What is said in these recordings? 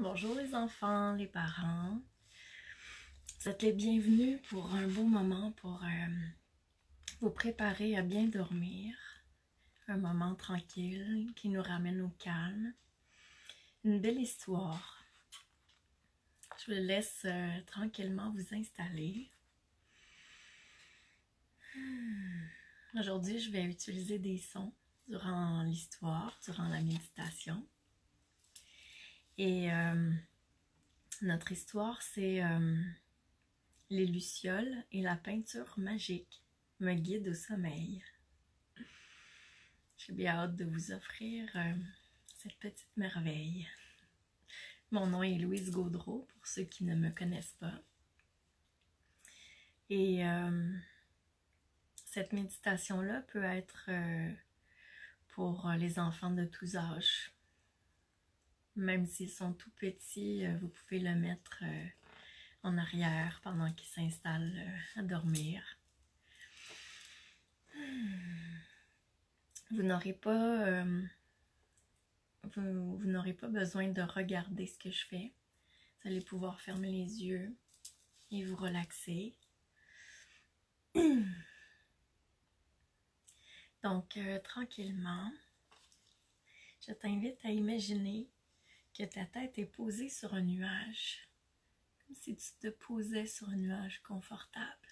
Bonjour les enfants, les parents. Vous êtes les bienvenus pour un beau moment pour vous préparer à bien dormir. Un moment tranquille qui nous ramène au calme. Une belle histoire. Je vous laisse tranquillement vous installer. Aujourd'hui, je vais utiliser des sons durant l'histoire, durant la méditation. Et notre histoire, c'est les lucioles et la peinture magique me guident au sommeil. J'ai bien hâte de vous offrir cette petite merveille. Mon nom est Louise Gaudreau, pour ceux qui ne me connaissent pas. Et cette méditation-là peut être pour les enfants de tous âges. Même s'ils sont tout petits, vous pouvez le mettre en arrière pendant qu'ils s'installent à dormir. Vous n'aurez pas besoin de regarder ce que je fais. Vous allez pouvoir fermer les yeux et vous relaxer. Donc, tranquillement, je t'invite à imaginer que ta tête est posée sur un nuage, comme si tu te posais sur un nuage confortable.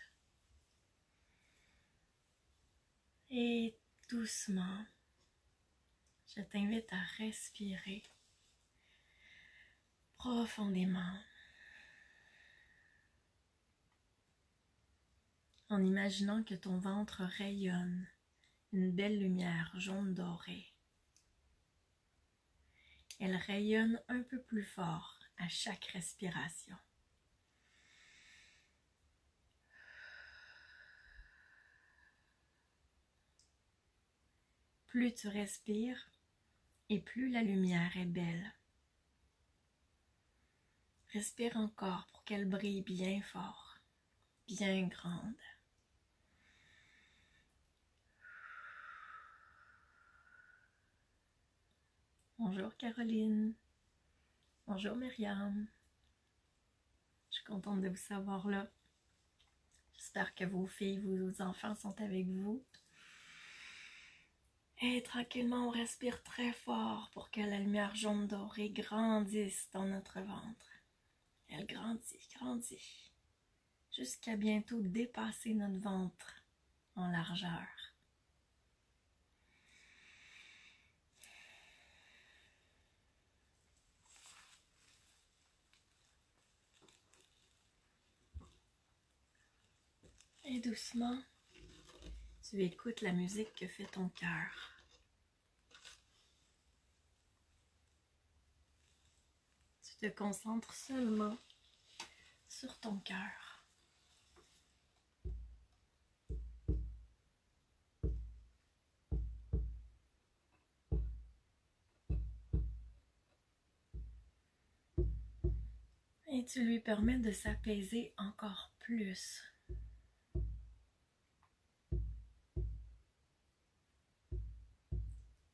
Et doucement, je t'invite à respirer profondément en imaginant que ton ventre rayonne une belle lumière jaune dorée. Elle rayonne un peu plus fort à chaque respiration. Plus tu respires et plus la lumière est belle. Respire encore pour qu'elle brille bien fort, bien grande. Bonjour Caroline. Bonjour Myriam. Je suis contente de vous savoir là. J'espère que vos filles, vos enfants sont avec vous. Et tranquillement, on respire très fort pour que la lumière jaune dorée grandisse dans notre ventre. Elle grandit, grandit, jusqu'à bientôt dépasser notre ventre en largeur. Et doucement, tu écoutes la musique que fait ton cœur. Tu te concentres seulement sur ton cœur. Et tu lui permets de s'apaiser encore plus.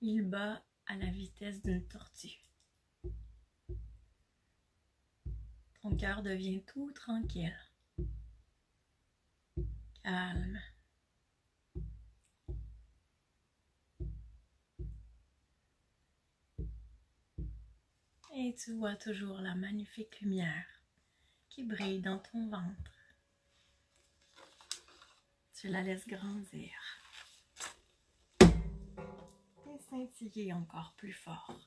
Il bat à la vitesse d'une tortue. Ton cœur devient tout tranquille, calme. Et tu vois toujours la magnifique lumière qui brille dans ton ventre. Tu la laisses grandir et scintiller encore plus fort.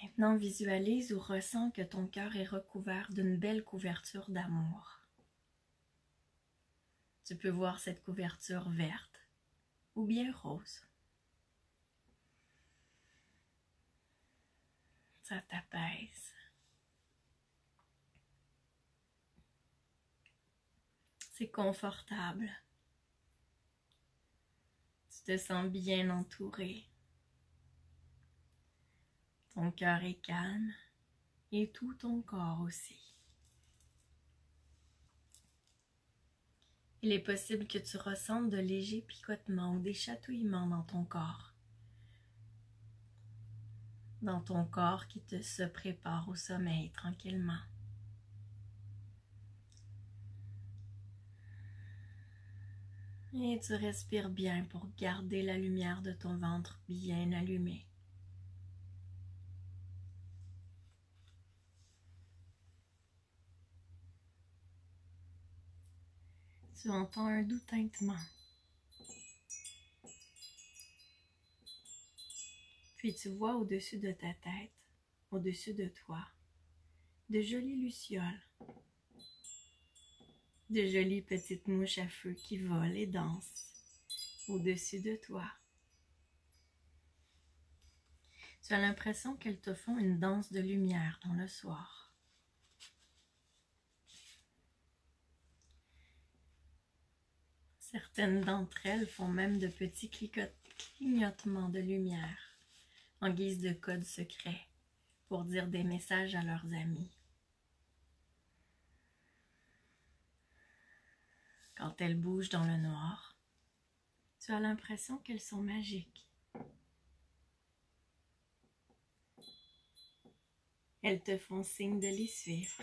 Maintenant, visualise ou ressens que ton cœur est recouvert d'une belle couverture d'amour. Tu peux voir cette couverture verte ou bien rose. Ça t'apaise. C'est confortable. Tu te sens bien entouré. Ton cœur est calme et tout ton corps aussi. Il est possible que tu ressentes de légers picotements ou des chatouillements dans ton corps dans ton corps qui se prépare au sommeil tranquillement. Et tu respires bien pour garder la lumière de ton ventre bien allumée. Tu entends un doux tintement. Puis tu vois au-dessus de ta tête, au-dessus de toi, de jolies lucioles, de jolies petites mouches à feu qui volent et dansent au-dessus de toi. Tu as l'impression qu'elles te font une danse de lumière dans le soir. Certaines d'entre elles font même de petits clignotements de lumière en guise de code secret pour dire des messages à leurs amis. Quand elles bougent dans le noir, tu as l'impression qu'elles sont magiques. Elles te font signe de les suivre.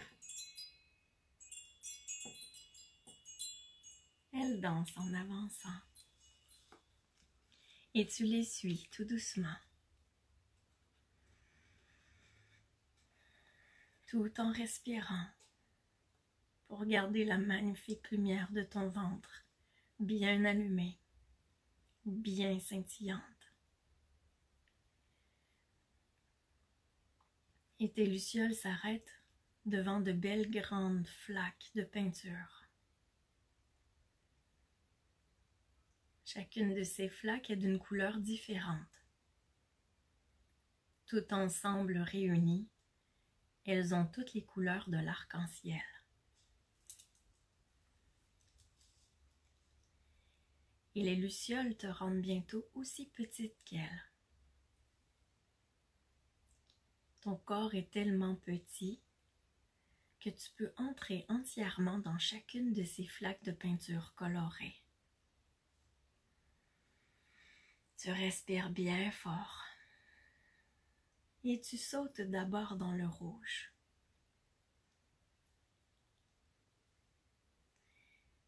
Elles dansent en avançant. Et tu les suis tout doucement. Tout en respirant pour garder la magnifique lumière de ton ventre bien allumée, bien scintillante. Et tes lucioles s'arrêtent devant de belles grandes flaques de peinture. Chacune de ces flaques est d'une couleur différente. Tout ensemble réunies, elles ont toutes les couleurs de l'arc-en-ciel. Et les lucioles te rendent bientôt aussi petite qu'elles. Ton corps est tellement petit que tu peux entrer entièrement dans chacune de ces flaques de peinture colorée. Tu respires bien fort et tu sautes d'abord dans le rouge.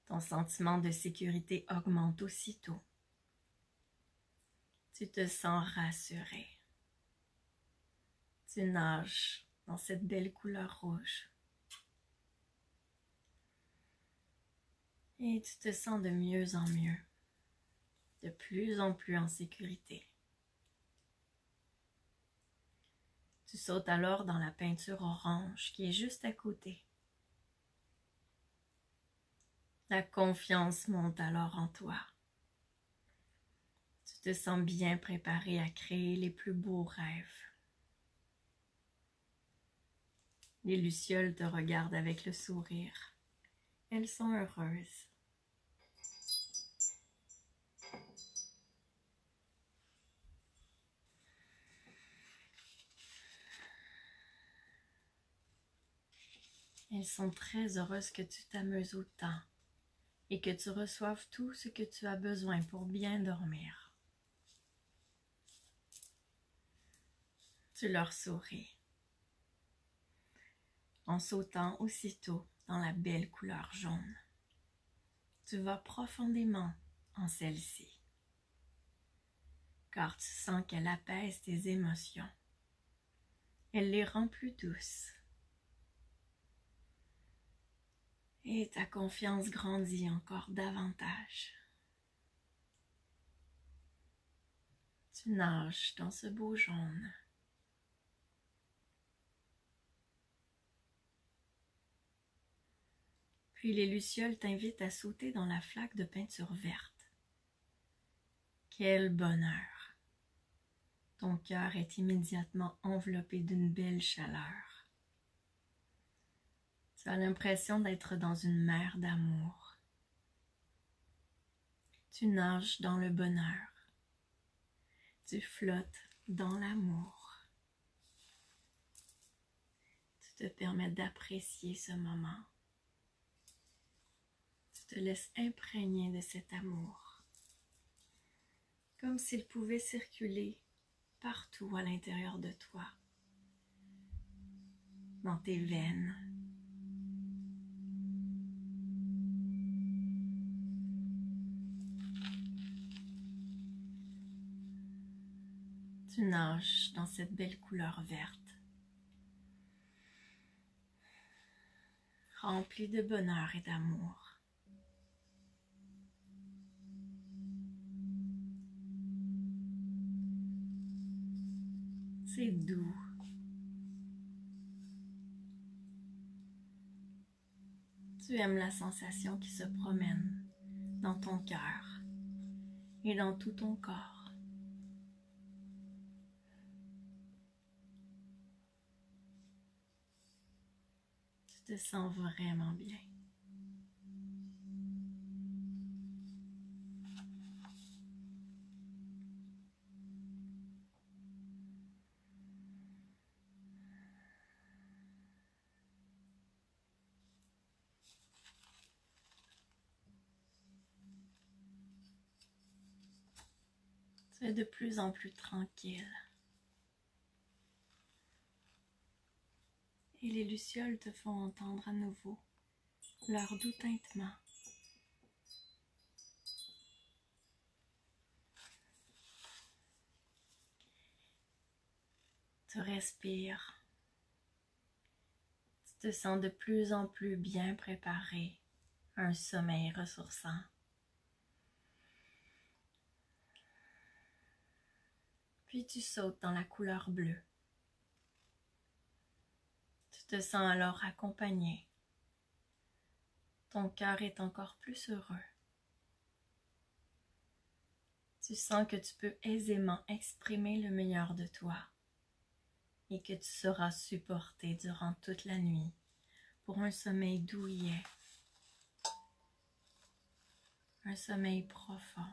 Ton sentiment de sécurité augmente aussitôt. Tu te sens rassuré. Tu nages dans cette belle couleur rouge. Et tu te sens de mieux en mieux, de plus en plus en sécurité. Tu sautes alors dans la peinture orange qui est juste à côté. La confiance monte alors en toi. Tu te sens bien préparé à créer les plus beaux rêves. Les lucioles te regardent avec le sourire. Elles sont heureuses. Elles sont très heureuses que tu t'amuses autant et que tu reçoives tout ce que tu as besoin pour bien dormir. Tu leur souris en sautant aussitôt dans la belle couleur jaune. Tu vas profondément en celle-ci, car tu sens qu'elle apaise tes émotions. Elle les rend plus douces. Et ta confiance grandit encore davantage. Tu nages dans ce beau jaune. Puis les lucioles t'invitent à sauter dans la flaque de peinture verte. Quel bonheur! Ton cœur est immédiatement enveloppé d'une belle chaleur. Tu as l'impression d'être dans une mer d'amour. Tu nages dans le bonheur. Tu flottes dans l'amour. Tu te permets d'apprécier ce moment. Tu te laisses imprégner de cet amour, comme s'il pouvait circuler partout à l'intérieur de toi, dans tes veines. Tu nages dans cette belle couleur verte, remplie de bonheur et d'amour. C'est doux. Tu aimes la sensation qui se promène dans ton cœur et dans tout ton corps. Tu te sens vraiment bien. Tu es de plus en plus tranquille. Et les lucioles te font entendre à nouveau leur doux tintement. Tu respires. Tu te sens de plus en plus bien préparé à un sommeil ressourçant. Puis tu sautes dans la couleur bleue. Tu te sens alors accompagné. Ton cœur est encore plus heureux. Tu sens que tu peux aisément exprimer le meilleur de toi et que tu seras supporté durant toute la nuit pour un sommeil douillet, un sommeil profond,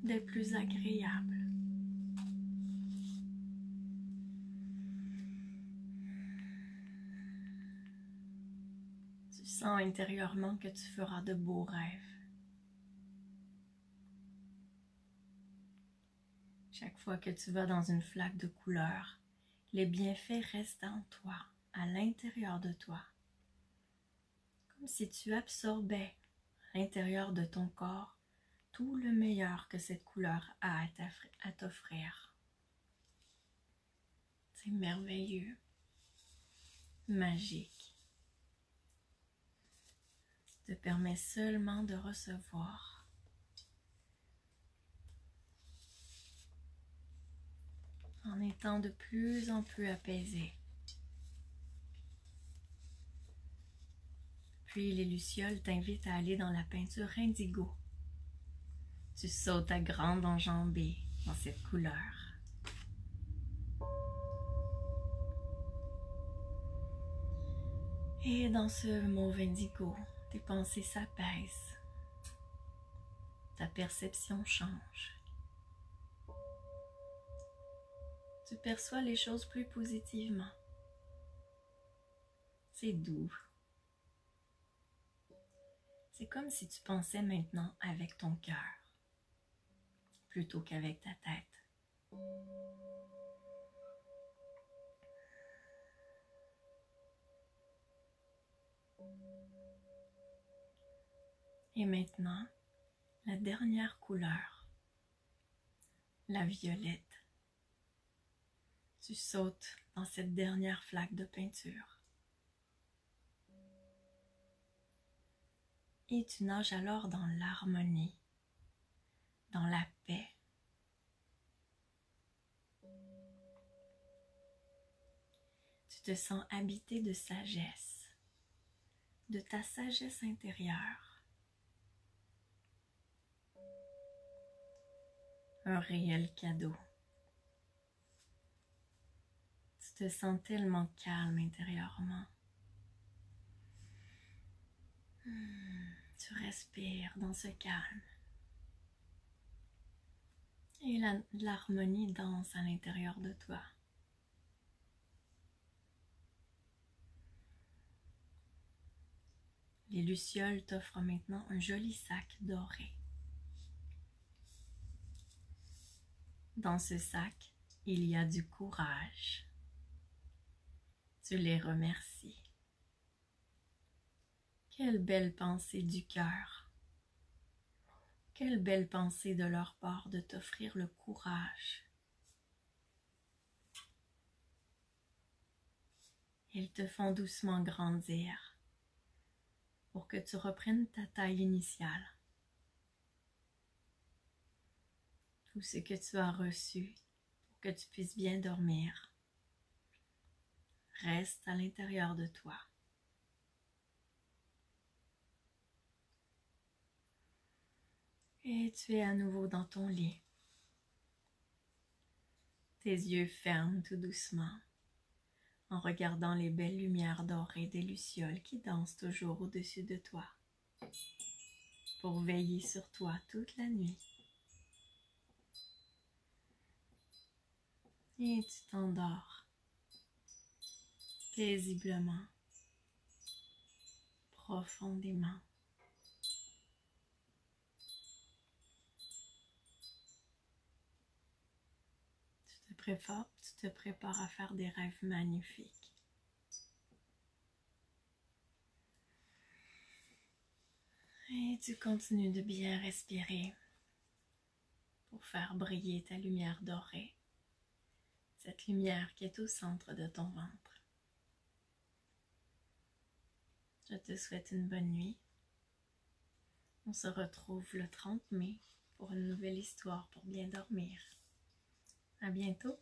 des plus agréables. Tu sens intérieurement que tu feras de beaux rêves. Chaque fois que tu vas dans une flaque de couleur, les bienfaits restent en toi, à l'intérieur de toi. Comme si tu absorbais à l'intérieur de ton corps tout le meilleur que cette couleur a à t'offrir. C'est merveilleux, magique. Tu te permets seulement de recevoir. En étant de plus en plus apaisé. Puis les lucioles t'invitent à aller dans la peinture indigo. Tu sautes à grande enjambée dans cette couleur. Et dans ce mauve indigo, tes pensées s'apaisent. Ta perception change. Tu perçois les choses plus positivement. C'est doux. C'est comme si tu pensais maintenant avec ton cœur, plutôt qu'avec ta tête. Et maintenant, la dernière couleur, la violette. Tu sautes dans cette dernière flaque de peinture. Et tu nages alors dans l'harmonie, dans la paix. Tu te sens habité de sagesse, de ta sagesse intérieure. Un réel cadeau. Tu te sens tellement calme intérieurement. Tu respires dans ce calme. Et l'harmonie danse à l'intérieur de toi. Les lucioles t'offrent maintenant un joli sac doré. Dans ce sac, il y a du courage. Tu les remercies. Quelle belle pensée du cœur. Quelle belle pensée de leur part de t'offrir le courage. Ils te font doucement grandir pour que tu reprennes ta taille initiale. Tout ce que tu as reçu pour que tu puisses bien dormir reste à l'intérieur de toi. Et tu es à nouveau dans ton lit. Tes yeux ferment tout doucement en regardant les belles lumières dorées des lucioles qui dansent toujours au-dessus de toi pour veiller sur toi toute la nuit. Et tu t'endors paisiblement, profondément. Tu te prépares à faire des rêves magnifiques. Et tu continues de bien respirer pour faire briller ta lumière dorée, cette lumière qui est au centre de ton ventre. Je te souhaite une bonne nuit. On se retrouve le 30 mai pour une nouvelle histoire pour bien dormir. À bientôt!